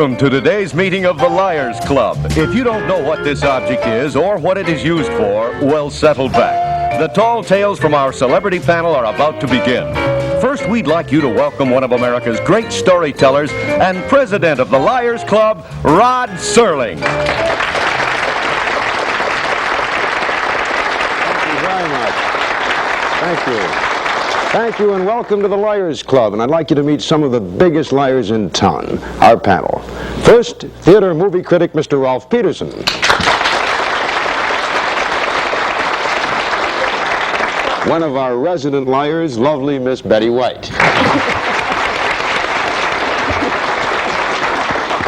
Welcome to today's meeting of the Liars Club. If you don't know what this object is or what it is used for, well, settle back. The tall tales from our celebrity panel are about to begin. First, we'd like you to welcome one of America's great storytellers and president of the Liars Club, Rod Serling. Thank you very much. Thank you. Thank you, and welcome to the Liars Club. And I'd like you to meet some of the biggest liars in town, our panel. First, theater movie critic, Mr. Rolfe Peterson. One of our resident liars, lovely Miss Betty White.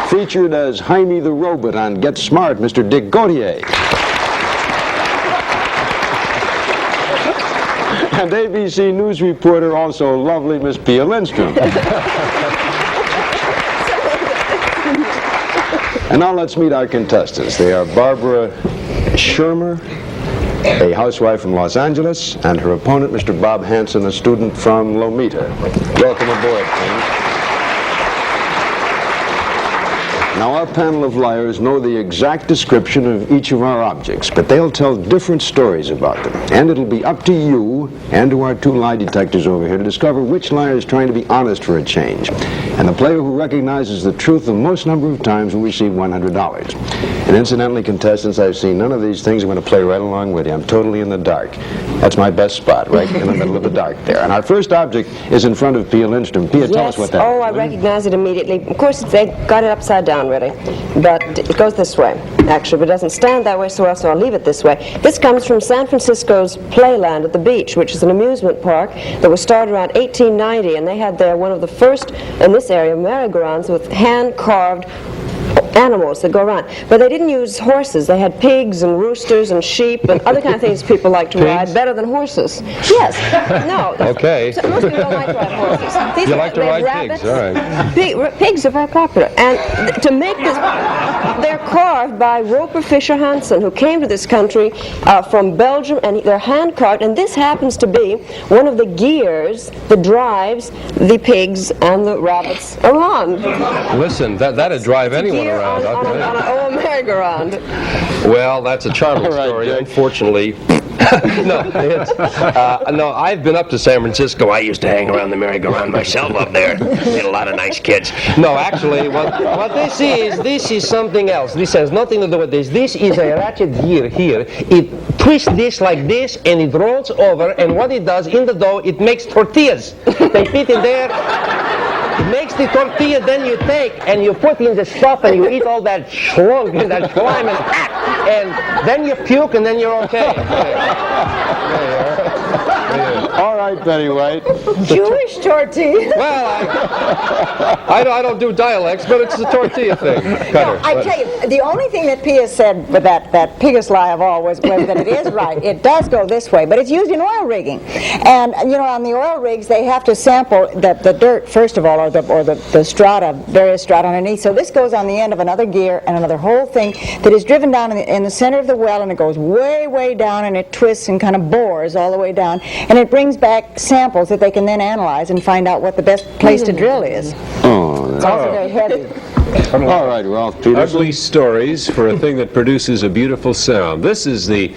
Featured as Jaime the Robot on Get Smart, Mr. Dick Gautier. And ABC News reporter, also lovely Miss Pia Lindstrom. And now let's meet our contestants. They are Barbara Schirmer, a housewife from Los Angeles, and her opponent, Mr. Bob Hansen, a student from Lomita. Welcome aboard, friends. Now, our panel of liars know the exact description of each of our objects, but they'll tell different stories about them. And it'll be up to you and to our two lie detectors over here to discover which liar is trying to be honest for a change. And the player who recognizes the truth the most number of times will receive $100. And incidentally, contestants, I've seen none of these things. I'm going to play right along with you. I'm totally in the dark. That's my best spot, right in the middle of the dark there. And our first object is in front of Pia Lindstrom. Pia, tell us what that is. Oh, I recognize it immediately. Of course, they got it upside down, really. But it goes this way, actually, but it doesn't stand that way, so I'll leave it this way. This comes from San Francisco's Playland at the beach, which is an amusement park that was started around 1890, and they had there one of the first, in this area, merry-go-rounds with hand-carved animals that go around. But they didn't use horses. They had pigs and roosters and sheep and other kind of things people like to ride better than horses. Yes. No. Okay. So most people don't like to ride horses. These You like to ride pigs, all right. Pigs are very popular. And to make this, they're carved by Roper Fisher Hansen, who came to this country from Belgium, and they're hand carved. And this happens to be one of the gears that drives the pigs and the rabbits around. Listen, that'd drive anyone around. On a merry-go-round. Well, that's a charming story. Jake. Unfortunately, no, I've been up to San Francisco. I used to hang around the merry-go-round myself up there. Met a lot of nice kids. No, actually, what this is something else. This has nothing to do with this. This is a ratchet gear here. It twists this like this, and it rolls over, and what it does in the dough, it makes tortillas. They fit in there. It makes the tortilla, then you take and you put in the stuff and you eat all that schlunk and that slime and then you puke and then you're okay. All right, Betty White. Jewish tortilla. Well, I don't do dialects, but it's the tortilla thing. No, I tell you, the only thing that Pia said with that biggest lie of all was that it is right. It does go this way, but it's used in oil rigging. And, you know, on the oil rigs, they have to sample the dirt, first of all, or the strata, various strata underneath. So this goes on the end of another gear and another whole thing that is driven down in the center of the well, and it goes way, way down, and it twists and kind of bores all the way down. And it brings back samples that they can then analyze and find out what the best place to drill is. Oh, It's also very heavy. all right, Ralph Peterson. Ugly stories for a thing that produces a beautiful sound. This is the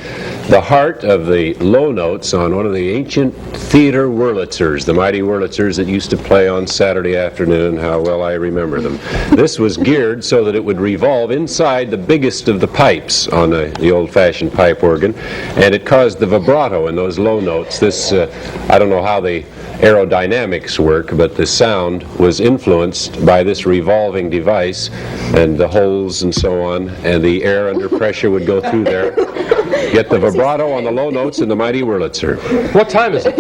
heart of the low notes on one of the ancient theater Wurlitzers, the mighty Wurlitzers that used to play on Saturday afternoon. How well I remember them. This was geared so that it would revolve inside the biggest of the pipes on the old-fashioned pipe organ, and it caused the vibrato in those low notes. This, I don't know how the aerodynamics work, but the sound was influenced by this revolving device and the holes and so on, and the air under pressure would go through there, get the vibrato on the low notes in the mighty Wurlitzer. What time is it?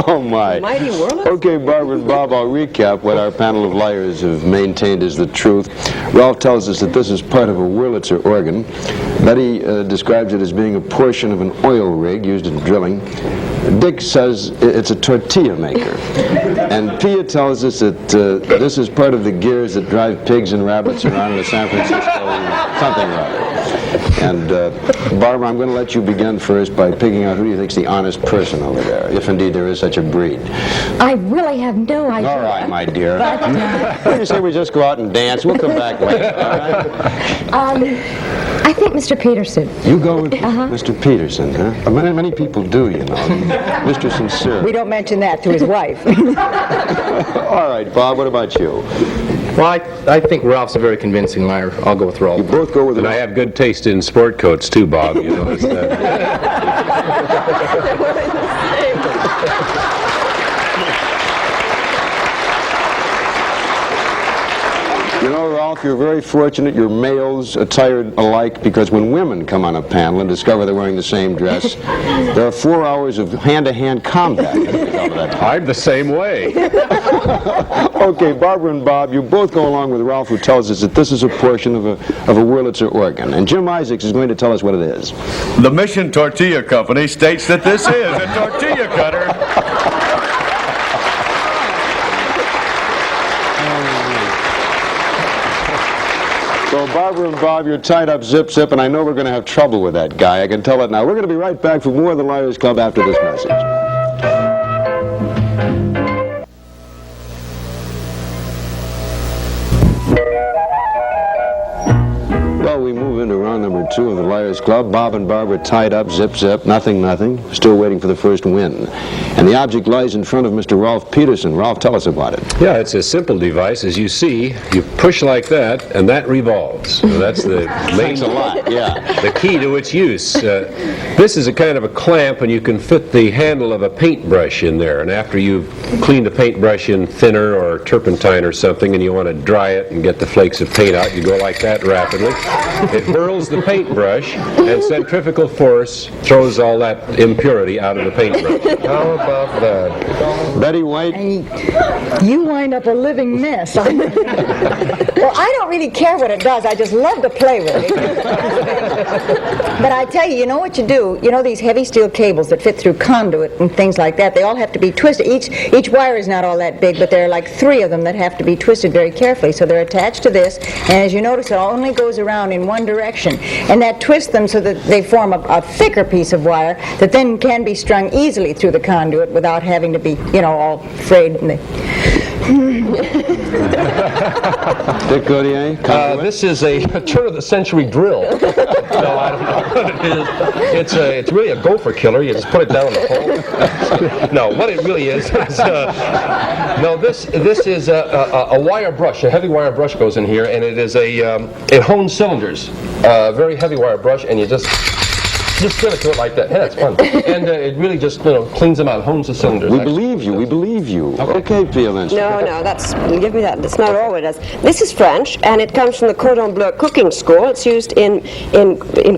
Oh, my. Mighty Wurlitzer? Okay, Barbara and Bob, I'll recap what our panel of liars have maintained is the truth. Ralph tells us that this is part of a Wurlitzer organ. Betty describes it as being a portion of an oil rig used in drilling. Dick says it's a tortilla maker. And Pia tells us that this is part of the gears that drive pigs and rabbits around in the San Francisco something or other. And Barbara, I'm going to let you begin first by picking out who do you think's the honest person over there, if indeed there is such a breed. I really have no idea. All right, my dear. But, What do you say we just go out and dance? We'll come back later. All right? I think Mr. Peterson. You go with Mr. Peterson, huh? Many people do, you know. Mr. Sincere. We don't mention that to his wife. All right, Bob, what about you? Well, I think Ralph's a very convincing liar. I'll go with You Rolfe. both go with And I have good taste in sport coats too, Bob. You notice that? You know, Rolfe, you're very fortunate you're males attired alike, because when women come on a panel and discover they're wearing the same dress, there are 4 hours of hand-to-hand combat. I'm the same way. Okay, Barbara and Bob, you both go along with Rolfe, who tells us that this is a portion of a Wurlitzer organ. And Jim Isaacs is going to tell us what it is. The Mission Tortilla Company states that this is a tortilla cutter. So Barbara and Bob, you're tied up zip-zip, and I know we're going to have trouble with that guy. I can tell it now. We're going to be right back for more of the Liars Club after this message. Well, we move into round number 2 of the Liars Club. Bob and Barbara tied up, zip-zip, nothing. Still waiting for the first win. And the object lies in front of Mr. Rolfe Peterson. Rolfe, tell us about it. Yeah, it's a simple device. As you see, you push like that, and that revolves. So that's the main. Thanks a lot, yeah. The key to its use. This is a kind of a clamp, and you can fit the handle of a paintbrush in there. And after you've cleaned the paintbrush in thinner or turpentine or something, and you want to dry it and get the flakes of paint out, you go like that rapidly. It whirls the paintbrush, and centrifugal force throws all that impurity out of the paintbrush. How about that? Betty White? You wind up a living mess. Well, I don't really care what it does. I just love to play with it. But I tell you, you know what you do? You know these heavy steel cables that fit through conduit and things like that? They all have to be twisted. Each wire is not all that big, but there are like 3 of them that have to be twisted very carefully. So they're attached to this, and as you notice, it only goes around in one direction. And that twists them so that they form a thicker piece of wire that then can be strung easily through the conduit without having to be, you know, all frayed. Dick Gautier? This is a turn-of-the-century drill. No, I don't know what it is. It's really a gopher killer. You just put it down in the hole. No, what it really is this is a wire brush. A heavy wire brush goes in here, and it is it hones cylinders. Very heavy wire brush, and you just spin it to it like that. Yeah, that's fun. And it really just cleans them out, hones the cylinders. We believe you. We believe you. Okay, Pia Lindstrom. No, give me that. That's not all it does. This is French, and it comes from the Cordon Bleu cooking school. It's used in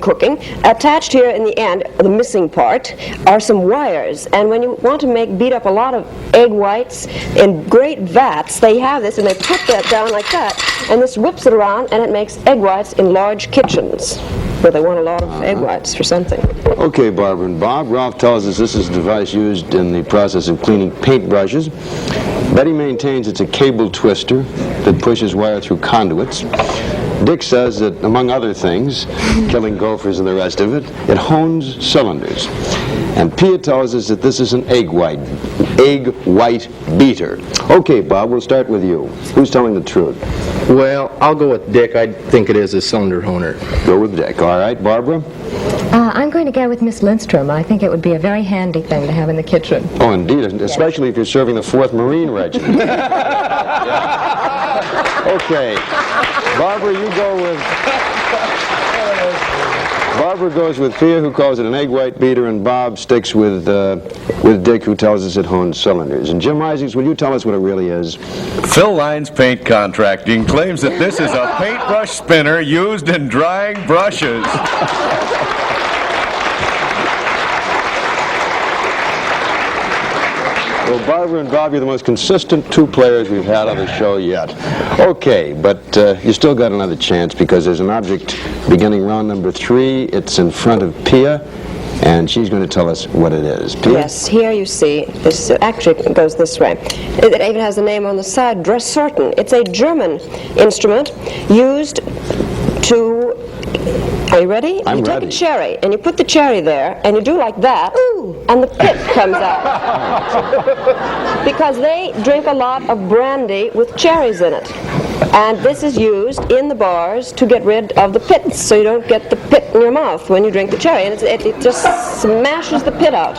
cooking. Attached here in the end, the missing part, are some wires. And when you want to beat up a lot of egg whites in great vats, they have this, and they put that down like that, and this whips it around, and it makes egg whites in large kitchens, where they want a lot of egg whites for something. Okay, Barbara and Bob. Rolfe tells us this is a device used in the process of cleaning paintbrushes. Betty maintains it's a cable twister that pushes wire through conduits. Dick says that, among other things, killing gophers and the rest of it, it hones cylinders. And Pia tells us that this is an egg white beater. Okay, Bob, we'll start with you. Who's telling the truth? Well, I'll go with Dick. I think it is a cylinder honer. Go with Dick. All right, Barbara? I'm going to go with Miss Lindstrom. I think it would be a very handy thing to have in the kitchen. Oh, indeed, especially if you're serving the 4th Marine Regiment. Okay. Barbara, you go with... Barbara goes with Pia, who calls it an egg white beater, and Bob sticks with Dick, who tells us it hones cylinders. And Jim Isaacs, will you tell us what it really is? Phil Lyons Paint Contracting claims that this is a paintbrush spinner used in drying brushes. Well, Barbara and Bob, you're the most consistent 2 players we've had on the show yet. Okay, but you still got another chance, because there's an object beginning round number 3. It's in front of Pia, and she's going to tell us what it is. Pia? Yes, here you see, this actually goes this way. It even has the name on the side, Dressorten. It's a German instrument used to Are you ready? I'm you take ready. a cherry, and you put the cherry there, and you do like that, and the pit comes out. Because they drink a lot of brandy with cherries in it. And this is used in the bars to get rid of the pits, so you don't get the pit in your mouth when you drink the cherry. And it just smashes the pit out.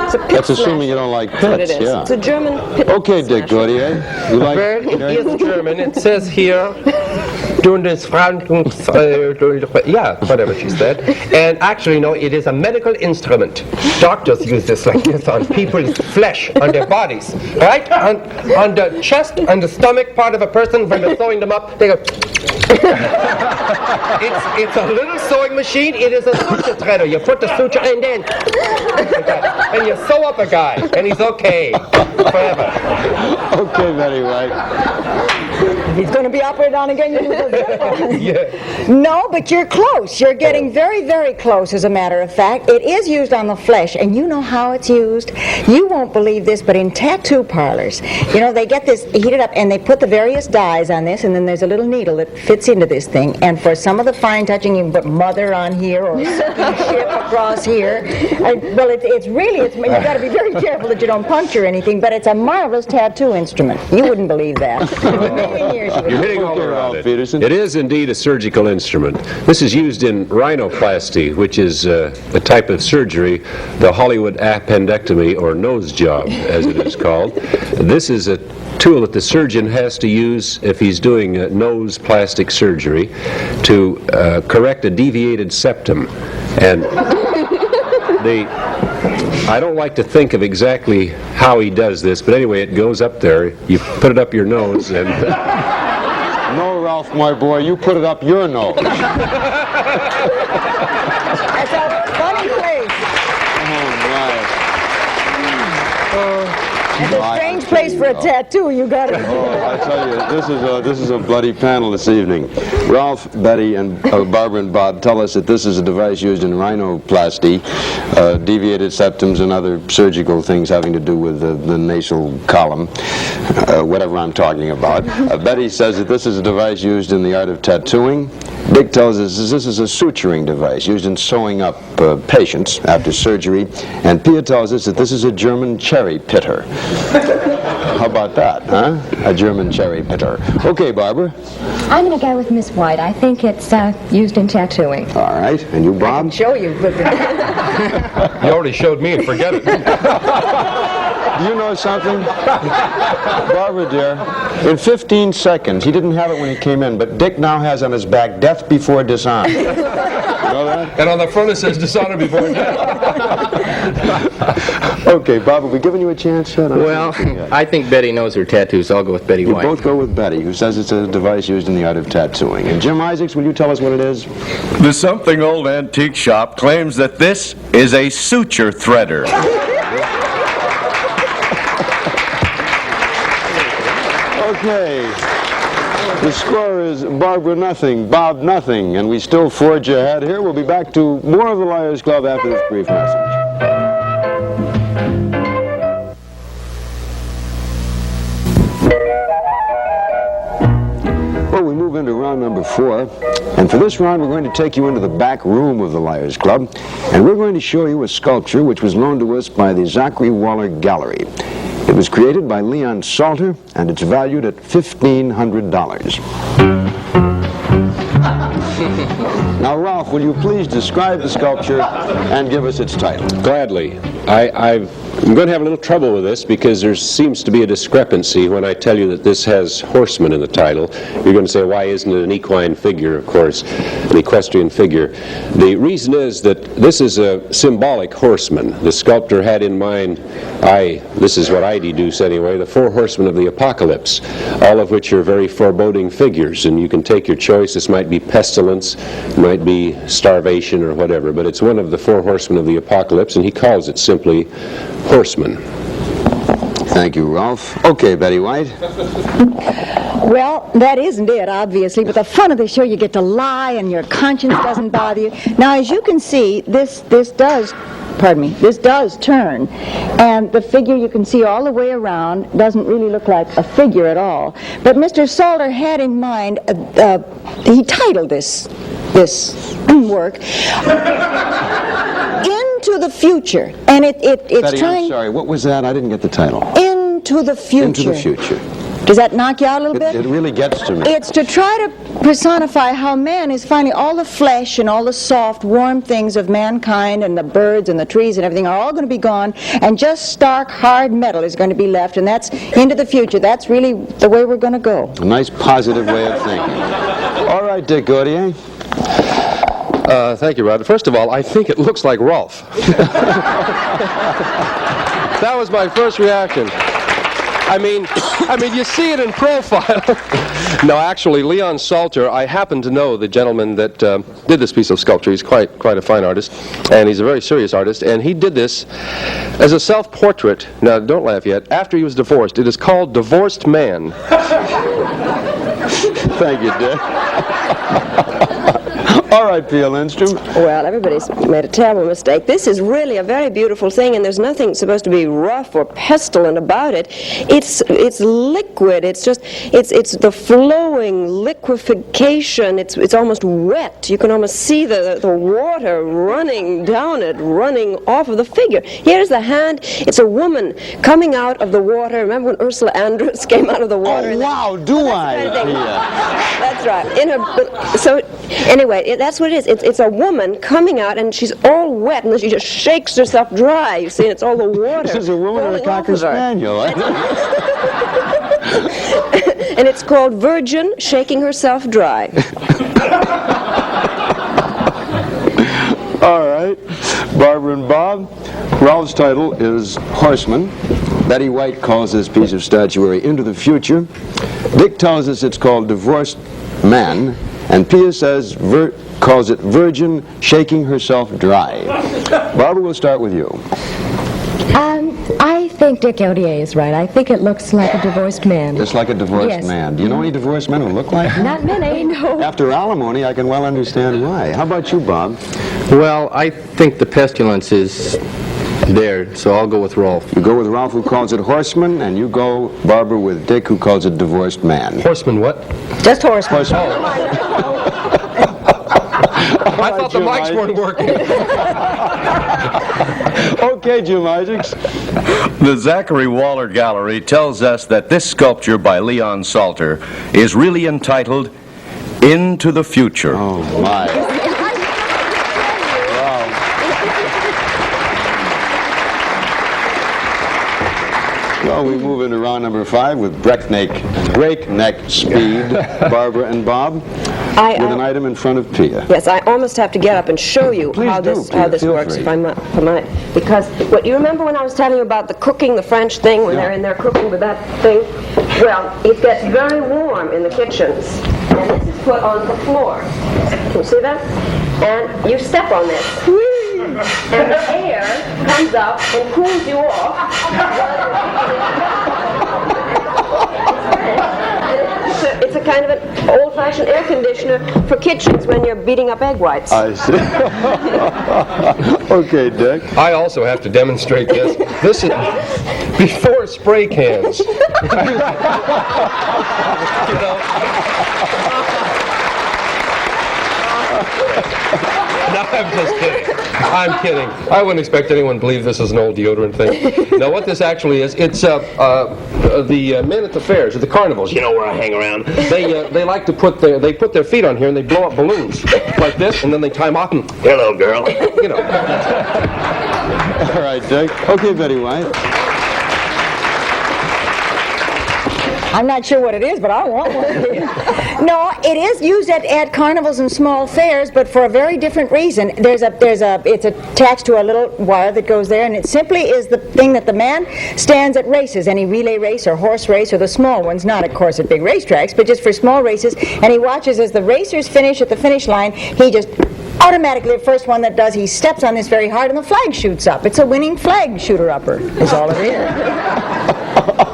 It's a pit That's assuming smasher. you don't like That's what it pits, is. yeah. It's a German pit Okay, Dick smasher. Gautier, you like... Well, it is German. It says here, doing this yeah, whatever she said. And actually, no, it is a medical instrument. Doctors use this like this on people's flesh, on their bodies, right? On the chest and the stomach part of a person, when they're sewing them up, they go... it's a little sewing machine. It is a suture threader. You put the suture and then... and you sew up a guy, and he's okay forever. Okay, Betty White. He's going to be operated on again. Yeah. No, but you're close. You're getting very, very close, as a matter of fact. It is used on the flesh, and you know how it's used? You won't believe this, but in tattoo parlors, you know, they get this heated up, and they put the various dyes on this, and then there's a little needle that fits into this thing. And for some of the fine touching, you can put mother on here or ship across here. Well, it's really, you've got to be very careful that you don't puncture anything, but it's a marvelous tattoo instrument. You wouldn't believe that. You're hitting all Okay, around Ralph it. Peterson. It is indeed a surgical instrument. This is used in rhinoplasty, which is a type of surgery, the Hollywood appendectomy or nose job, as it is called. This is a tool that the surgeon has to use if he's doing nose plastic surgery to correct a deviated septum. And I don't like to think of exactly how he does this, but anyway, it goes up there. You put it up your nose, and No, Ralph, my boy, you put it up your nose. That's a funny place. It's a strange place for a tattoo, you got it. I tell you, this is a bloody panel this evening. Ralph, Betty, and Barbara and Bob tell us that this is a device used in rhinoplasty, deviated septums and other surgical things having to do with the nasal column, whatever I'm talking about. Betty says that this is a device used in the art of tattooing. Dick tells us this is a suturing device used in sewing up patients after surgery. And Pia tells us that this is a German cherry pitter. How about that, huh? A German cherry pitter. Okay, Barbara. I'm going to go with Miss White. I think it's used in tattooing. All right. And you, Bob? Show you. You already showed me, and forget it. Do you know something? Barbara, dear, in 15 seconds, he didn't have it when he came in, but Dick now has on his back, death before dishonor. You know that? And on the front it says dishonor before death. Okay, Bob, have we given you a chance yet? Well, I think Betty knows her tattoos, so I'll go with Betty You White. both go with Betty, who says it's a device used in the art of tattooing. And Jim Isaacs, will you tell us what it is? The something old antique shop claims that this is a suture threader. Okay. The score is Barbara nothing, Bob nothing, and we still forge ahead here. We'll be back to more of the Liars Club after this brief message. Well, we move into round number 4, and for this round we're going to take you into the back room of the Liars Club, and we're going to show you a sculpture which was loaned to us by the Zachary Waller Gallery. It was created by Leon Salter, and it's valued at $1,500. Now, Ralph, will you please describe the sculpture and give us its title? gladly. I'm going to have a little trouble with this because there seems to be a discrepancy when I tell you that this has horseman in the title. You're going to say, why isn't it an equine figure, of course, an equestrian figure? The reason is that this is a symbolic horseman. The sculptor had in mind, this is what I deduce anyway, the 4 horsemen of the apocalypse, all of which are very foreboding figures, and you can take your choice. This might be pestilence, it might be starvation or whatever, but it's one of the 4 horsemen of the apocalypse, and he calls it simply horseman. Thank you, Ralph. Okay, Betty White. Well, that isn't it, obviously, but the fun of the show, you get to lie and your conscience doesn't bother you. Now, as you can see, this does turn, and the figure you can see all the way around doesn't really look like a figure at all. But Mr. Salter had in mind, he titled this this work into the future, and it's Betty, trying. I'm sorry, what was that? I didn't get the title. Into the future. Into the future. Does that knock you out a little bit? It really gets to me. It's to try to personify how man is finding all the flesh and all the soft, warm things of mankind, and the birds and the trees and everything are all going to be gone, and just stark, hard metal is going to be left, and that's into the future. That's really the way we're going to go. A nice positive way of thinking. All right, Dick Gautier. Thank you, Rod. First of all, I think it looks like Rolfe. That was my first reaction. I mean, you see it in profile. No, actually, Leon Salter, I happen to know the gentleman that did this piece of sculpture. He's quite a fine artist, and he's a very serious artist, and he did this as a self-portrait. Now, don't laugh yet. After he was divorced. It is called Divorced Man. Thank you, Dick. All right, P.L. Lindstrom. Well, everybody's made a terrible mistake. This is really a very beautiful thing, and there's nothing supposed to be rough or pestilent about it. It's liquid. It's the flowing liquefaction. It's almost wet. You can almost see the water running down it, running off of the figure. Here's the hand. It's a woman coming out of the water. Remember when Ursula Andress came out of the water? Oh, wow, do I? That's right. So anyway, that's what it is. It's a woman coming out, and she's all wet, and then she just shakes herself dry. You see, it's all the water. This is a woman or a cocker spaniel. And it's called Virgin Shaking Herself Dry. All right, Barbara and Bob. Ralph's title is Horseman. Betty White calls this piece of statuary Into the Future. Dick tells us it's called Divorced Man. And Pia says, calls it Virgin Shaking Herself Dry. Barbara, we'll start with you. I think Dick Gautier is right. I think it looks like a divorced man. Just like a divorced man. Do you know any divorced men who look like that? Not many, no. After alimony, I can well understand why. How about you, Bob? Well, I think the pestilence is there, so I'll go with Rolfe. You go with Ralph, who calls it Horseman, and you go, Barbara, with Dick, who calls it Divorced Man. Horseman what? Just horseman. I thought the mics weren't working. Okay, Jim Isaics. The Zachary Waller Gallery tells us that this sculpture by Leon Salter is really entitled Into the Future. Oh, my. Well, we move into round number 5 with breakneck speed. Barbara and Bob, with an item in front of Pia. Yes, I almost have to get up and show you how this works, if I might. Because what you remember when I was telling you about the cooking, the French thing, when they're in there cooking with that thing? Well, it gets very warm in the kitchens, and this is put on the floor. Can you see that? And you step on this. And the air comes up and cools you off. It's a kind of an old-fashioned air conditioner for kitchens when you're beating up egg whites. I see. Okay, Dick. I also have to demonstrate this. This is before spray cans. You know. No, I'm just kidding. I'm kidding. I wouldn't expect anyone to believe this is an old deodorant thing. No, what this actually is, it's the men at the fairs, at the carnivals, you know where I hang around. They like to put their feet on here and they blow up balloons like this, and then they tie them off and, hello, girl. You know. All right, Dick. Okay, Betty White. I'm not sure what it is, but I want one. No, it is used at carnivals and small fairs, but for a very different reason. It's attached to a little wire that goes there, and it simply is the thing that the man stands at races, any relay race or horse race or the small ones, not of course at big racetracks, but just for small races, and he watches as the racers finish at the finish line. He just automatically, the first one that does, he steps on this very hard and the flag shoots up. It's a winning flag shooter-upper, is all it is.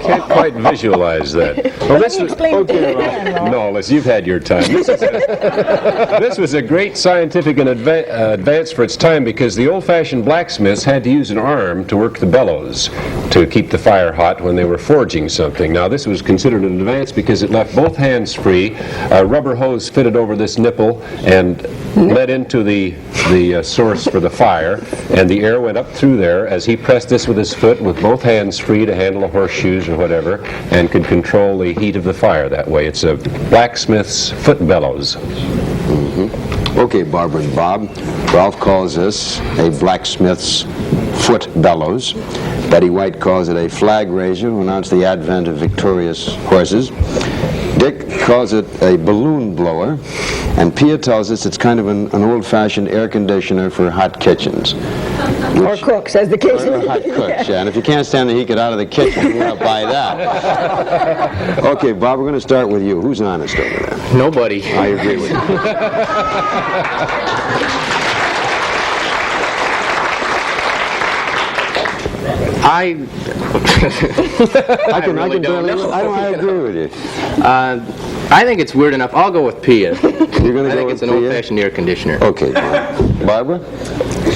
Can't quite visualize that. Well, Let me explain okay, no, listen, you've had your time. This was a great scientific advance for its time because the old-fashioned blacksmiths had to use an arm to work the bellows. to keep the fire hot when they were forging something. Now this was considered an advance because it left both hands free. A rubber hose fitted over this nipple and led into the source for the fire, and the air went up through there as he pressed this with his foot with both hands free to handle a horseshoes or whatever, and could control the heat of the fire that way. It's a blacksmith's foot bellows. Okay, Barbara and Bob, Rolfe calls this a blacksmith's foot bellows. Betty White calls it a flag raiser to announce the advent of victorious horses. Dick calls it a balloon blower, and Pia tells us it's kind of an old-fashioned air conditioner for hot kitchens. Or cooks, as the case Or may hot be. cooks, yeah. And if you can't stand the heat, get out of the kitchen. You want to buy that. Okay, Bob, we're going to start with you. Who's honest over there? Nobody. I agree with you. I really don't know. I agree with you. I think it's weird enough. I'll go with Pia. You're going to I go think with it's an Pia? old-fashioned air conditioner. Okay, Barbara?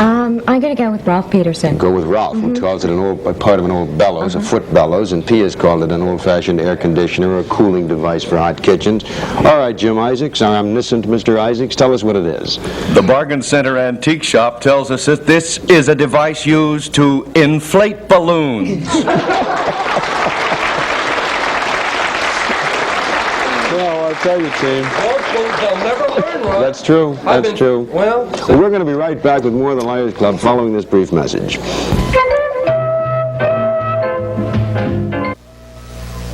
I'm going to go with Rolfe Peterson. Go with Rolfe, who calls it a part of an old bellows, a foot bellows, and Pia's called it an old-fashioned air conditioner or a cooling device for hot kitchens. All right, Jim Isaacs, our omniscient Mr. Isaacs, tell us what it is. The Bargain Center Antique Shop tells us that this is a device used to inflate balloons. Well, I'll tell you, team. They'll never learn, Ron. That's true. That's true. Well, We're going to be right back with more of the Liars Club following this brief message.